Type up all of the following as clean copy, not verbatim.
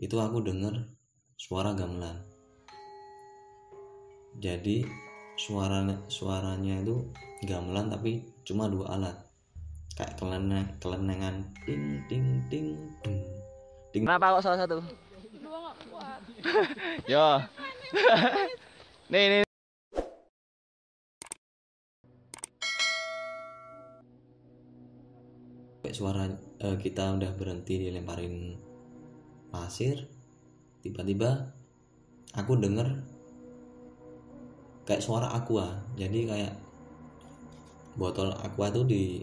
itu aku dengar suara gamelan. Jadi suaranya itu gamelan tapi cuma 2 alat, kayak kelenengan ting ting ting dung ting. Kenapa kok salah satu? Dua nggak kuat. Yo. Nih. Kayak suara kita udah berhenti dilemparin pasir, tiba-tiba aku denger kayak suara aqua. Jadi kayak botol aqua tuh di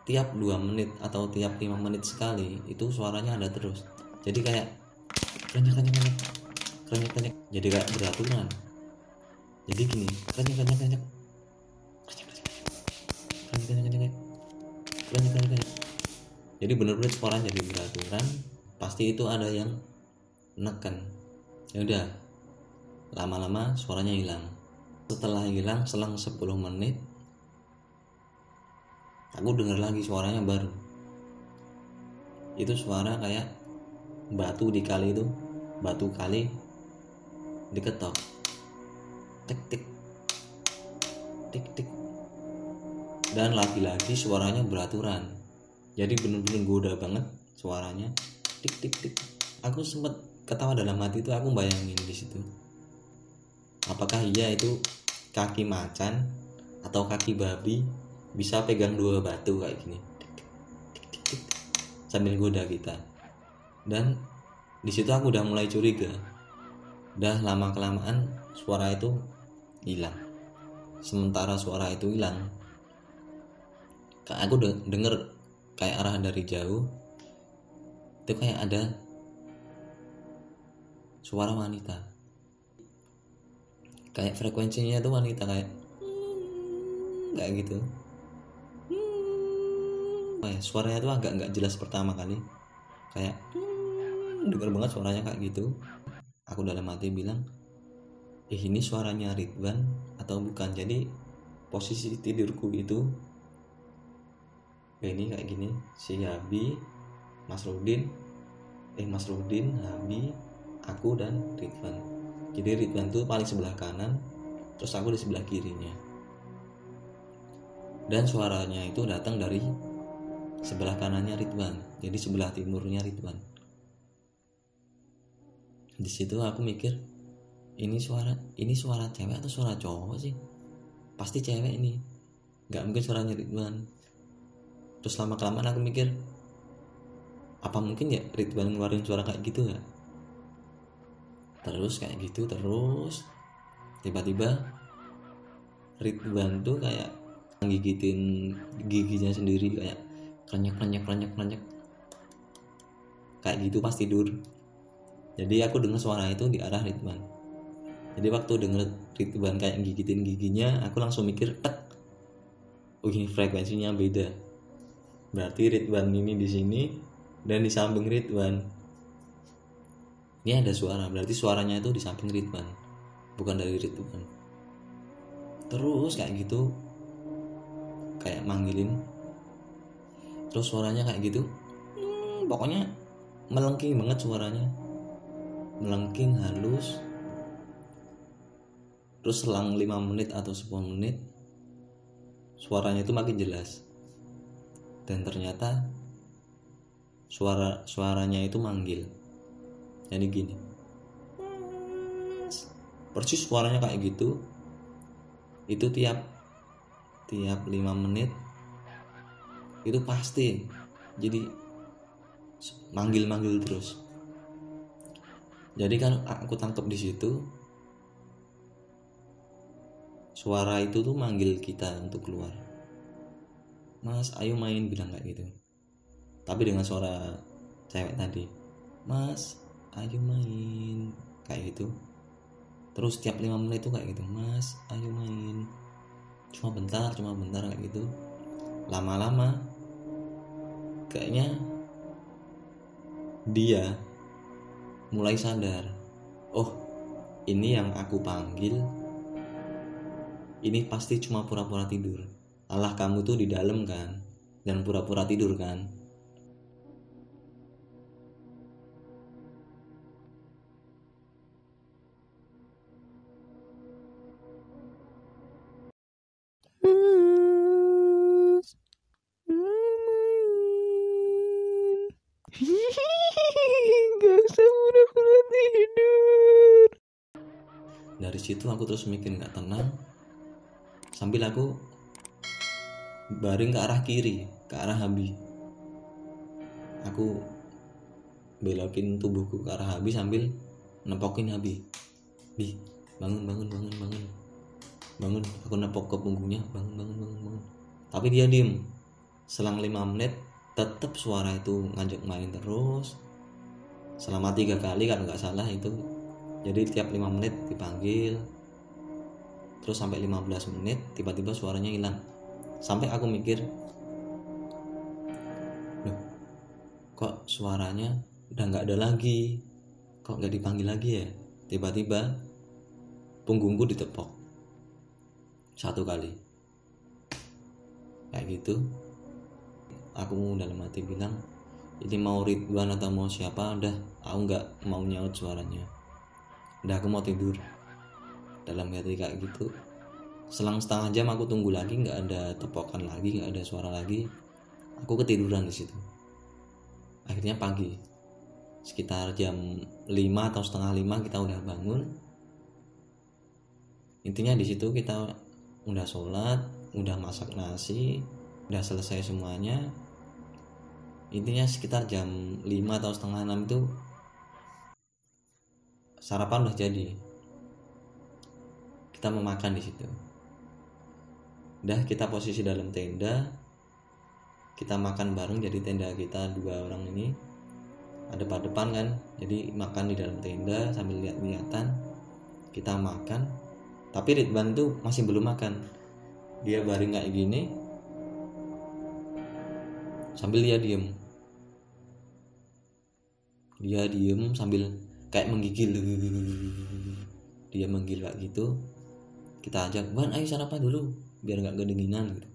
tiap 2 menit atau tiap 5 menit sekali itu suaranya ada terus. Jadi kayak krenyek, jadi kayak beraturan. Jadi gini, krenyek. Jadi bener-bener suaranya jadi beraturan. Pasti itu ada yang neken. Ya udah, lama-lama suaranya hilang. Setelah hilang selang 10 menit aku dengar lagi suaranya baru. Itu suara kayak batu di kali itu, batu kali diketok, tik tik tik tik, dan lagi-lagi suaranya beraturan. Jadi bener-bener goda banget suaranya, tik tik tik. Aku sempet ketawa dalam hati itu, aku bayangin di situ apakah iya itu kaki macan atau kaki babi bisa pegang 2 batu kayak gini sambil goda kita. Dan di situ aku udah mulai curiga. Udah lama kelamaan suara itu hilang. Sementara suara itu hilang, aku denger kayak arah dari jauh itu kayak ada suara wanita. Kayak frekuensinya itu wanita, kayak gitu. Suaranya tuh agak nggak jelas pertama kali, kayak denger banget suaranya kayak gitu. Aku dalam hati bilang, ini suaranya Ridwan atau bukan. Jadi posisi tidurku itu ini kayak gini, si Habi, Mas Rudin, Habi, aku dan Ridwan. Jadi Ridwan tuh paling sebelah kanan, terus aku di sebelah kirinya. Dan suaranya itu datang dari sebelah kanannya Ridwan, jadi sebelah timurnya Ridwan. Di situ aku mikir, ini suara cewek atau suara cowok sih? Pasti cewek ini, nggak mungkin suaranya Ridwan. Terus lama kelamaan aku mikir, apa mungkin ya Ridwan ngeluarin suara kayak gitu ya? Terus kayak gitu terus, tiba-tiba Ridwan tuh kayak gigitin giginya sendiri, kayak krenyek kayak gitu pas tidur. Jadi aku dengar suara itu di arah Ridwan. Jadi waktu denger Ridwan kayak gigitin giginya, aku langsung mikir, tek, oh ini frekuensinya beda. Berarti Ridwan ini di sini dan di samping Ridwan ini ada suara. Berarti suaranya itu di samping Ridwan, bukan dari Ridwan. Terus kayak gitu, kayak manggilin. Terus suaranya kayak gitu, pokoknya melengking banget suaranya, melengking halus. Terus selang 5 menit atau 10 menit suaranya itu makin jelas. Dan ternyata suaranya itu manggil. Jadi gini, persis suaranya kayak gitu. Itu tiap 5 menit itu pasti. Jadi manggil terus. Jadi kan aku tangkap di situ, suara itu tuh manggil kita untuk keluar. Mas, ayo main, bilang kayak gitu. Tapi dengan suara cewek tadi, Mas, ayo main, kayak gitu. Terus tiap 5 menit tuh kayak gitu, Mas, ayo main, cuma bentar kayak gitu. Lama-lama kayaknya dia mulai sadar, oh ini yang aku panggil ini pasti cuma pura-pura tidur. Alah, kamu tuh di dalam kan, dan pura-pura tidur kan. Dari situ aku terus mikir nggak tenang, sambil aku baring ke arah kiri, ke arah Habi. Aku belokin tubuhku ke arah Habi sambil nepokin Habi. Bi, bangun. Bangun, aku nepok ke punggungnya, bangun. Tapi dia diem. Selang 5 menit tetap suara itu ngajak main terus. Selama 3 kali kalau nggak salah itu. Jadi tiap 5 menit dipanggil. Terus sampai 15 menit tiba-tiba suaranya hilang. Sampai aku mikir, loh, kok suaranya udah nggak ada lagi, kok nggak dipanggil lagi ya. Tiba-tiba punggungku ditepok 1 kali kayak gitu. Aku dalam hati bilang, ini mau Ridwan atau mau siapa, udah aku nggak mau nyaut suaranya, udah aku mau tidur. Dalam hati kayak gitu. Selang setengah jam aku tunggu lagi, nggak ada tepokan lagi, nggak ada suara lagi. Aku ketiduran di situ. Akhirnya pagi, sekitar jam 5 atau setengah 5 kita udah bangun. Intinya di situ kita udah sholat, udah masak nasi, udah selesai semuanya. Intinya sekitar jam 5 atau setengah 6 itu sarapan udah jadi. Kita mau makan di situ. Udah kita posisi dalam tenda, kita makan bareng. Jadi tenda kita 2 orang ini ada pada depan kan, jadi makan di dalam tenda sambil lihat-lihatan. Kita makan, tapi Ridwan tuh masih belum makan. Dia baring kayak gini sambil dia diem sambil kayak menggigil. Dia menggigil kayak gitu. Kita ajak, "Wan, ayo sarapan dulu biar nggak kedinginan," gitu.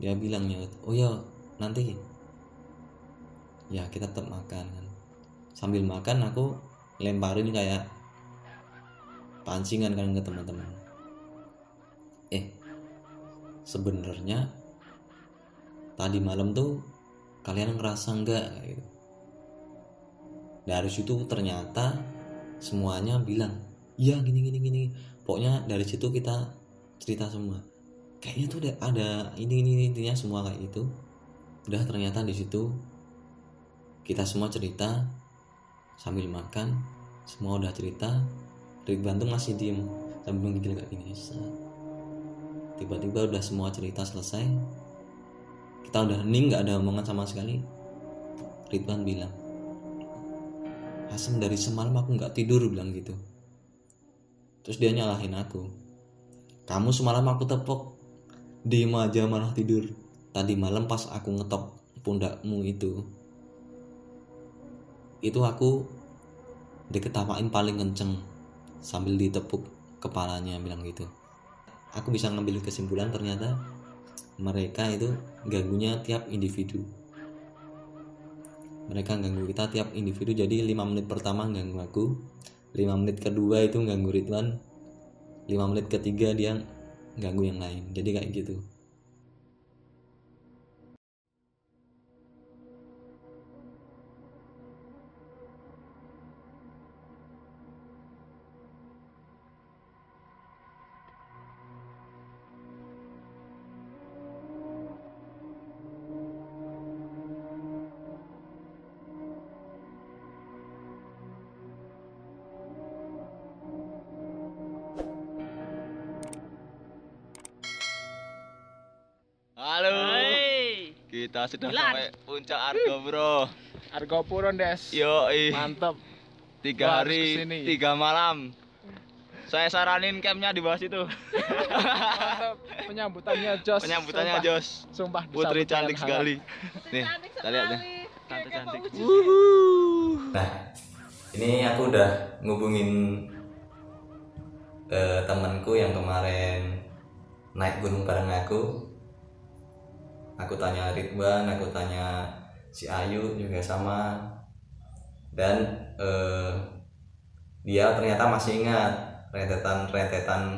Dia bilangnya, "Oh ya, nanti." Ya kita tetap makan kan. Sambil makan aku lemparin kayak pancingan kan ke teman-teman. Sebenarnya tadi malam tuh kalian ngerasa enggak gitu. Dari situ ternyata semuanya bilang, "Iya gini." Pokoknya dari situ kita cerita semua. Kayaknya tuh ada ini intinya semua kayak gitu. Udah ternyata di situ kita semua cerita sambil makan, semua udah cerita. Ridwan tuh masih diem sambil menggigil kayak gini. Tiba-tiba udah semua cerita selesai, kita udah hening, nggak ada omongan sama sekali. Ridwan bilang, "Hasan, dari semalam aku nggak tidur," bilang gitu. Terus dia nyalahin aku, "Kamu semalam aku tepok, diem aja malah tidur. Tadi malam pas aku ngetop pundakmu itu aku diketawain paling kenceng sambil ditepuk kepalanya," bilang gitu. Aku bisa ngambil kesimpulan ternyata mereka itu ganggunya tiap individu. Mereka ganggu kita tiap individu. Jadi 5 menit pertama ganggu aku, 5 menit kedua itu ganggu Ridwan, 5 menit ketiga dia ganggu yang lain. Jadi kayak gitu. Halo. Hai. Kita sudah Gilan. sampai puncak Argo, Bro. Argo Puron, Des. Yoi. Mantep. 3 harus hari, kesini. 3 malam. Saya saranin campnya di bawah situ. Mantep. Penyambutannya jos. Penyambutannya Sumpah. jos. Sumpah. Putri disambut cantik dengan sekali. hangat. Nih, kita lihat nih. Tante cantik. Nah, ini aku udah ngubungin temanku yang kemarin naik gunung bareng aku. Aku tanya Ridwan, aku tanya si Ayu juga sama. Dan dia ternyata masih ingat rentetan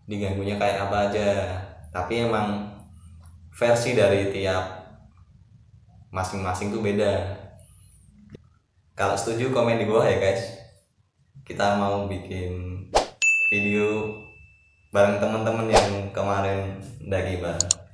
diganggunya kayak apa aja. Tapi emang versi dari tiap masing-masing tuh beda. Kalau setuju komen di bawah ya guys. Kita mau bikin video bareng teman-teman yang kemarin ndaki bareng.